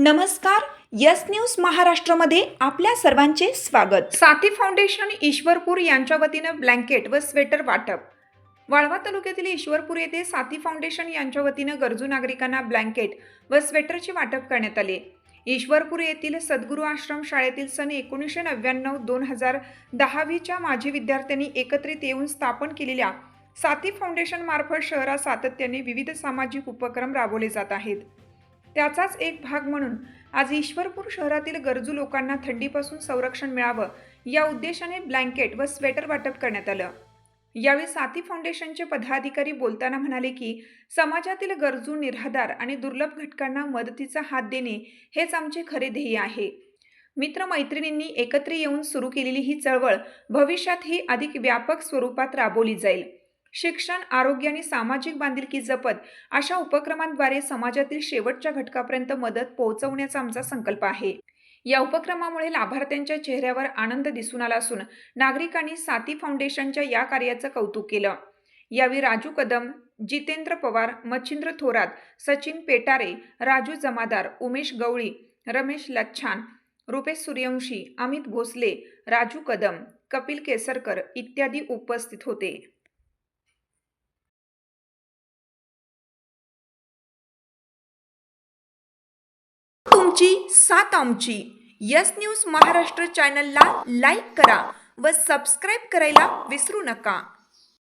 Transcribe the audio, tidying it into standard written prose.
नमस्कार. Yes news महाराष्ट्रामध्ये आपल्या सर्वांचे स्वागत. साथी फाउंडेशन ईश्वरपूर यांच्या वतीनं ब्लँकेट व स्वेटर वाटप. वाळवा तालुक्यातील ईश्वरपूर येथे साथी फाउंडेशन यांच्या वतीनं गरजू नागरिकांना ब्लँकेट व स्वेटरचे वाटप करण्यात आले. ईश्वरपूर येथील सद्गुरू आश्रम शाळेतील सन 1999-2010च्या माजी विद्यार्थ्यांनी एकत्रित येऊन स्थापन केलेल्या साथी फाउंडेशन मार्फत शहरात सातत्याने विविध सामाजिक उपक्रम राबवले जात आहेत. त्याचाच एक भाग म्हणून आज ईश्वरपूर शहरातील गरजू लोकांना थंडीपासून संरक्षण मिळावं या उद्देशाने ब्लँकेट व स्वेटर वाटप करण्यात आलं. यावेळी साथी फाउंडेशनचे पदाधिकारी बोलताना म्हणाले की समाजातील गरजू, निराधार आणि दुर्लभ घटकांना मदतीचा हात देणे हेच आमचे खरे ध्येय आहे. मित्रमैत्रिणींनी एकत्र येऊन सुरू केलेली ही चळवळ भविष्यातही अधिक व्यापक स्वरूपात राबवली जाईल. शिक्षण, आरोग्य आणि सामाजिक बांधिलकी जपत अशा उपक्रमांद्वारे समाजातील शेवटच्या घटकापर्यंत मदत पोहोचवण्याचा आमचा संकल्प आहे. या उपक्रमामुळे लाभार्थ्यांच्या चेहऱ्यावर आनंद दिसून आला असून नागरिकांनी साथी फाउंडेशनच्या या कार्याचं कौतुक केलं. यावेळी राजू कदम, जितेंद्र पवार, मच्छिंद्र थोरात, सचिन पेटारे, राजू जमादार, उमेश गवळी, रमेश लच्छान, रुपेश सूर्यवंशी, अमित भोसले, राजू कदम, कपिल केसरकर इत्यादी उपस्थित होते. तुमची साथ आमची. यस न्यूज महाराष्ट्र चॅनलला लाईक करा व सबस्क्राईब करायला विसरू नका.